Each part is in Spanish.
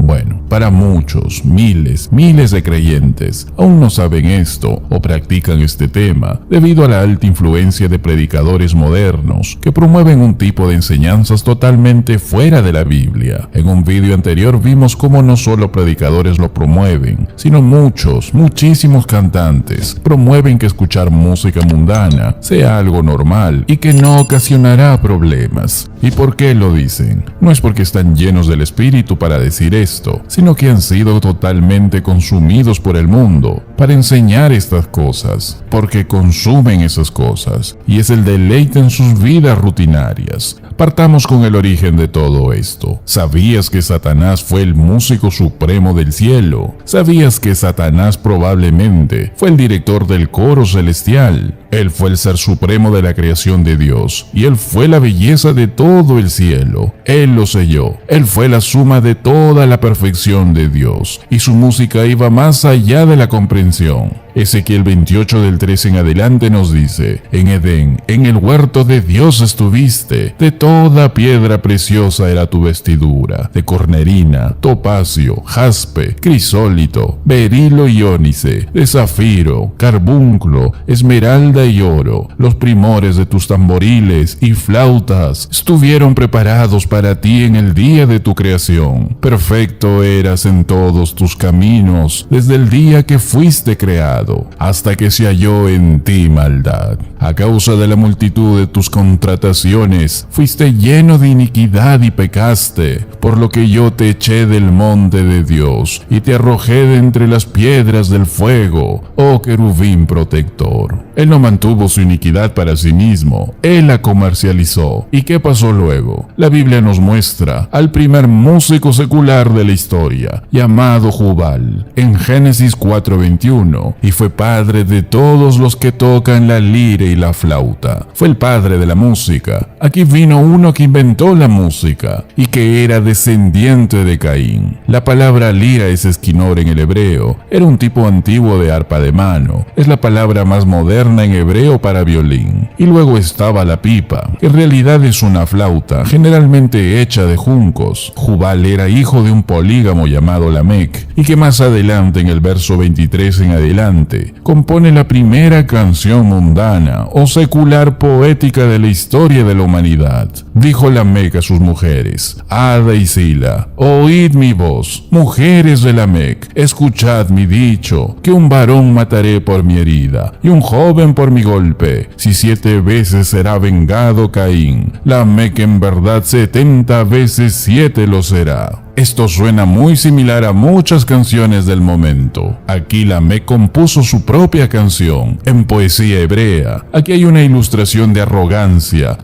Bueno, para muchos, miles de creyentes aún no saben esto o practican este tema debido a la alta influencia de predicadores modernos que promueven un tipo de enseñanzas totalmente fuera de la Biblia. En un vídeo anterior vimos cómo no solo predicadores lo promueven, sino muchísimos cantantes promueven que escuchar música mundana sea algo normal y que no ocasionará problemas. ¿Y por qué lo dicen? No es porque están llenos del Espíritu para decir esto, sino que han sido totalmente consumidos por el mundo para enseñar estas cosas, porque consumen esas cosas y es el deleite en sus vidas rutinarias. Partamos con el origen de todo esto. ¿Sabías que Satanás fue el músico supremo del cielo? ¿Sabías que Satanás probablemente fue el director del coro celestial? Él fue el ser supremo de la creación de Dios y él fue la belleza de todo el cielo. Él lo selló. Él fue la suma de toda la perfección de Dios y su música iba más allá de la comprensión. Ezequiel 28 del 13 en adelante nos dice: en Edén, en el huerto de Dios estuviste, de toda piedra preciosa era tu vestidura, de cornerina, topacio, jaspe, crisólito, berilo y ónice, de zafiro, carbunclo, esmeralda y oro. Los primores de tus tamboriles y flautas estuvieron preparados para ti en el día de tu creación. Perfecto eras en todos tus caminos desde el día que fuiste creado, hasta que se halló en ti maldad. A causa de la multitud de tus contrataciones, fuiste lleno de iniquidad y pecaste, por lo que yo te eché del monte de Dios y te arrojé de entre las piedras del fuego, oh querubín protector. Él no mantuvo su iniquidad para sí mismo, él la comercializó. ¿Y qué pasó luego? La Biblia nos muestra al primer músico secular de la historia, llamado Jubal, en Génesis 4:21, y fue padre de todos los que tocan la lira y la flauta. Fue el padre de la música. Aquí vino uno que inventó la música y que era descendiente de Caín. La palabra lira es esquinor en el hebreo. Era un tipo antiguo de arpa de mano. Es la palabra más moderna en hebreo para violín. Y luego estaba la pipa, que en realidad es una flauta, generalmente hecha de juncos. Jubal era hijo de un polígamo llamado Lamec, y que más adelante en el verso 23 en adelante compone la primera canción mundana o secular poética de la historia de la humanidad. Dijo Lamec a sus mujeres: Ada y Sila, oíd mi voz, mujeres de Lamec, escuchad mi dicho, que un varón mataré por mi herida y un joven por mi golpe. Si 7 veces será vengado Caín, Lamec en verdad 70 veces 7 lo será. Esto suena muy similar a muchas canciones del momento. Aquí Lamec compuso su propia canción en poesía hebrea. Aquí hay una ilustración de arrogancia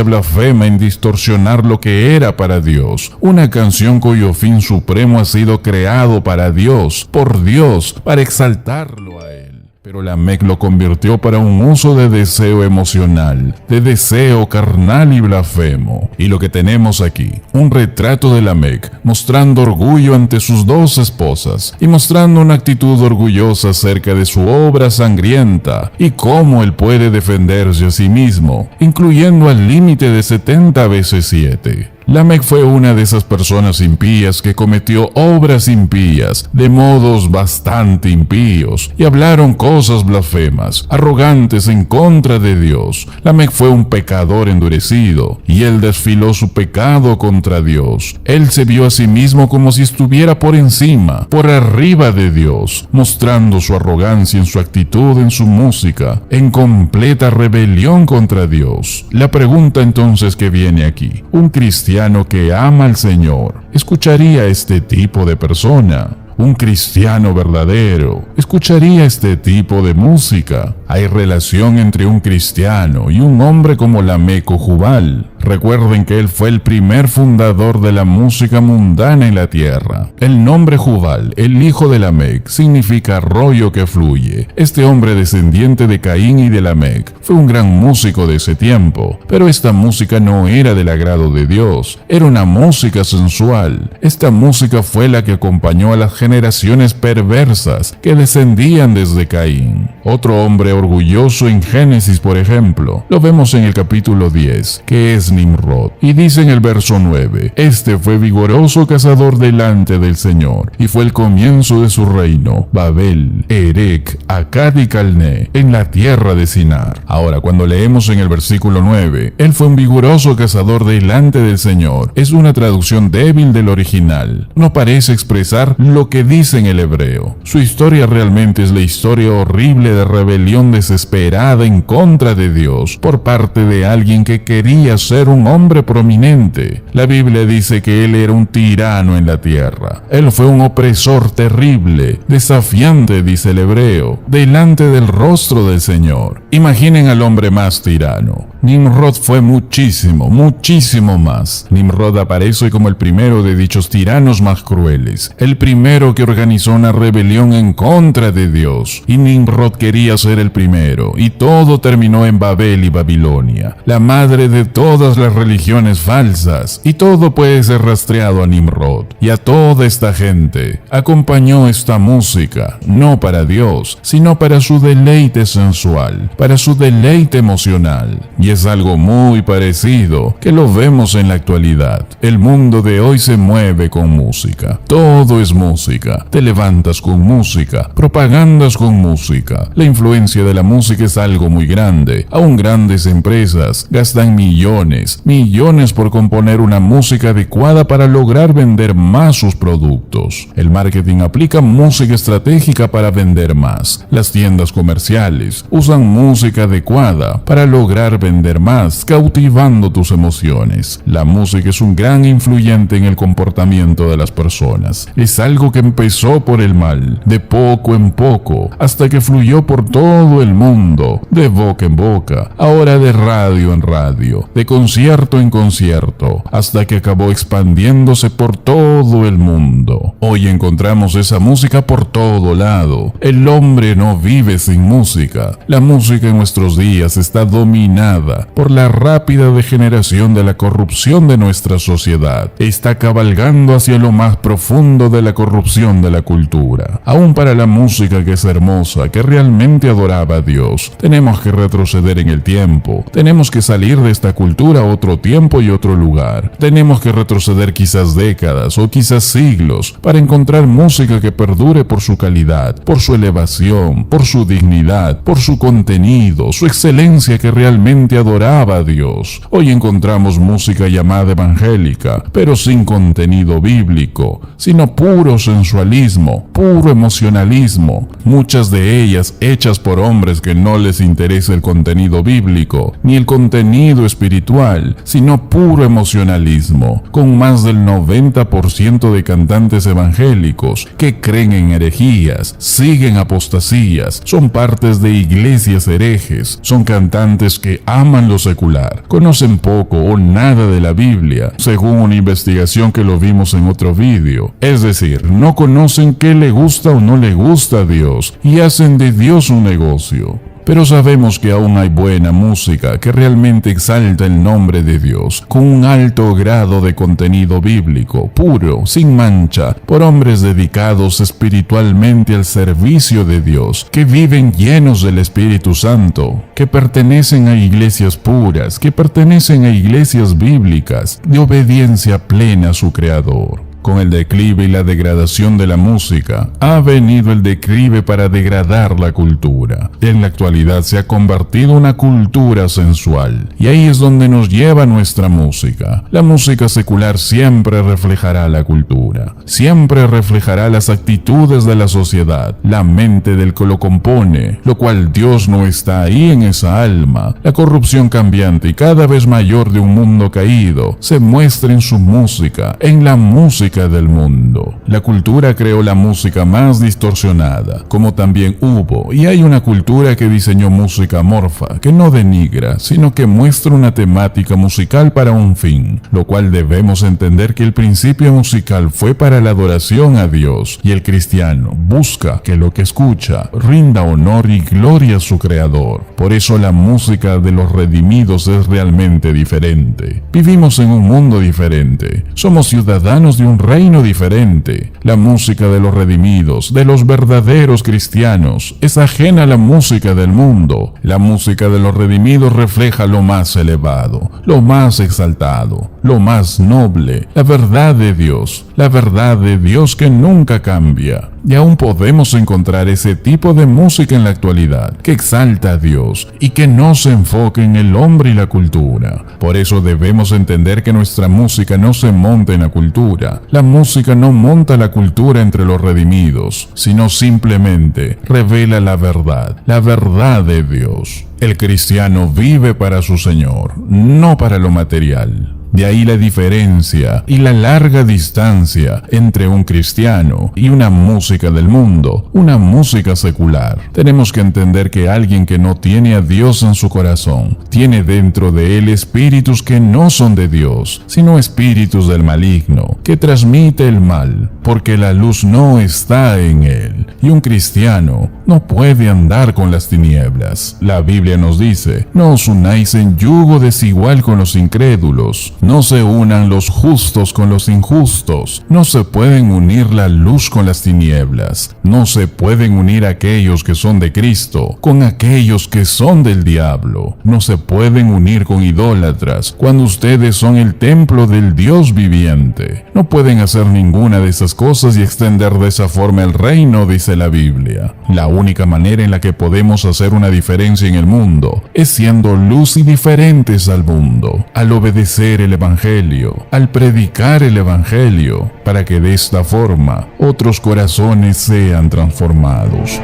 blasfema en distorsionar lo que era para Dios. Una canción cuyo fin supremo ha sido creado para Dios, por Dios, para exaltarlo a Él. Pero Lamec lo convirtió para un uso de deseo emocional, de deseo carnal y blasfemo. Y lo que tenemos aquí, un retrato de Lamec mostrando orgullo ante sus 2 esposas y mostrando una actitud orgullosa acerca de su obra sangrienta y cómo él puede defenderse a sí mismo, incluyendo al límite de 70 veces 7. Lamec fue una de esas personas impías que cometió obras impías de modos bastante impíos y hablaron cosas blasfemas, arrogantes en contra de Dios. Lamec fue un pecador endurecido y él desfiló su pecado contra Dios. Él se vio a sí mismo como si estuviera por encima, por arriba de Dios, mostrando su arrogancia en su actitud, en su música, en completa rebelión contra Dios. La pregunta entonces que viene aquí: un cristiano que ama al Señor, ¿escucharía este tipo de persona? Un cristiano verdadero escucharía este tipo de música. Hay relación entre un cristiano y un hombre como Lamec o Jubal. Recuerden que él fue el primer fundador de la música mundana en la tierra. El nombre Jubal, el hijo de Lamec, significa arroyo que fluye. Este hombre descendiente de Caín y de Lamec fue un gran músico de ese tiempo, pero esta música no era del agrado de Dios, era una música sensual. Esta música fue la que acompañó a las generaciones perversas que descendían desde Caín. Otro hombre orgulloso en Génesis, por ejemplo. Lo vemos en el capítulo 10, que es Nimrod. Y dice en el verso 9, este fue vigoroso cazador delante del Señor, y fue el comienzo de su reino, Babel, Erec, Akkad y Calné, en la tierra de Sinar. Ahora, cuando leemos en el versículo 9, él fue un vigoroso cazador delante del Señor, es una traducción débil del original. No parece expresar lo que dice en el hebreo. Su historia realmente es la historia horrible de rebelión desesperada en contra de Dios por parte de alguien que quería ser un hombre prominente. La Biblia dice que él era un tirano en la tierra. Él fue un opresor terrible, desafiante, dice el hebreo, delante del rostro del Señor. Imaginen al hombre más tirano. Nimrod fue muchísimo más. Nimrod aparece como el primero de dichos tiranos más crueles, el primero que organizó una rebelión en contra de Dios. Y Nimrod quería ser el primero, y todo terminó en Babel y Babilonia, la madre de todas las religiones falsas, y todo puede ser rastreado a Nimrod. Y a toda esta gente acompañó esta música, no para Dios, sino para su deleite sensual, para su deleite emocional. Y es algo muy parecido que lo vemos en la actualidad. El mundo de hoy se mueve con música. Todo es música. Te levantas con música, propagandas con música. La influencia de la música es algo muy grande. Aún grandes empresas gastan millones por componer una música adecuada para lograr vender más sus productos. El marketing aplica música estratégica para vender más. Las tiendas comerciales usan música adecuada para lograr vender más, cautivando tus emociones. La música es un gran influyente en el comportamiento de las personas. Es algo que empezó por el mal, de poco en poco, hasta que fluyó por todo el mundo, de boca en boca, ahora de radio en radio, de concierto en concierto, hasta que acabó expandiéndose por todo el mundo. Hoy encontramos esa música por todo lado. El hombre no vive sin música. La música en nuestros días está dominada por la rápida degeneración de la corrupción de nuestra sociedad. Está cabalgando hacia lo más profundo de la corrupción de la cultura. Aún para la música que es hermosa, que realmente adoraba a Dios, tenemos que retroceder en el tiempo. Tenemos que salir de esta cultura a otro tiempo y otro lugar. Tenemos que retroceder quizás décadas o quizás siglos para encontrar música que perdure por su calidad, por su elevación, por su dignidad, por su contenido, su excelencia que realmente adoraba a Dios. Hoy encontramos música llamada evangélica, pero sin contenido bíblico, sino puro sensualismo, puro emocionalismo. Muchas de ellas hechas por hombres que no les interesa el contenido bíblico, ni el contenido espiritual, sino puro emocionalismo, con más del 90% de cantantes evangélicos que creen en herejías, siguen apostasías, son partes de iglesias herejes, son cantantes que aman lo secular, conocen poco o nada de la Biblia, según una investigación que lo vimos en otro vídeo. Es decir, no conocen qué le gusta o no le gusta a Dios y hacen de Dios un negocio. Pero sabemos que aún hay buena música que realmente exalta el nombre de Dios, con un alto grado de contenido bíblico, puro, sin mancha, por hombres dedicados espiritualmente al servicio de Dios, que viven llenos del Espíritu Santo, que pertenecen a iglesias puras, que pertenecen a iglesias bíblicas, de obediencia plena a su Creador. Con el declive y la degradación de la música, ha venido el declive para degradar la cultura. En la actualidad se ha convertido en una cultura sensual, y ahí es donde nos lleva nuestra música. La música secular siempre reflejará la cultura, siempre reflejará las actitudes de la sociedad, la mente del que lo compone, lo cual Dios no está ahí en esa alma. La corrupción cambiante y cada vez mayor de un mundo caído se muestra en su música, en la música del mundo. La cultura creó la música más distorsionada, como también hubo y hay una cultura que diseñó música amorfa, que no denigra, sino que muestra una temática musical para un fin, lo cual debemos entender que el principio musical fue para la adoración a Dios, y el cristiano busca que lo que escucha rinda honor y gloria a su Creador. Por eso la música de los redimidos es realmente diferente. Vivimos en un mundo diferente, somos ciudadanos de un un reino diferente. La música de los redimidos, de los verdaderos cristianos, es ajena a la música del mundo. La música de los redimidos refleja lo más elevado, lo más exaltado, lo más noble, la verdad de Dios que nunca cambia. Y aún podemos encontrar ese tipo de música en la actualidad, que exalta a Dios y que no se enfoca en el hombre y la cultura. Por eso debemos entender que nuestra música no se monta en la cultura. La música no monta la cultura entre los redimidos, sino simplemente revela la verdad de Dios. El cristiano vive para su Señor, no para lo material. De ahí la diferencia y la larga distancia entre un cristiano y una música del mundo, una música secular. Tenemos que entender que alguien que no tiene a Dios en su corazón, tiene dentro de él espíritus que no son de Dios, sino espíritus del maligno, que transmite el mal, porque la luz no está en él. Y un cristiano no puede andar con las tinieblas. La Biblia nos dice: no os unáis en yugo desigual con los incrédulos. No se unan los justos con los injustos. No se pueden unir la luz con las tinieblas. No se pueden unir aquellos que son de Cristo con aquellos que son del diablo. No se pueden unir con idólatras cuando ustedes son el templo del Dios viviente. No pueden hacer ninguna de esas cosas y extender de esa forma el reino, dice la Biblia. La única manera en la que podemos hacer una diferencia en el mundo es siendo luz y diferentes al mundo, al obedecer el Evangelio, al predicar el Evangelio, para que de esta forma otros corazones sean transformados.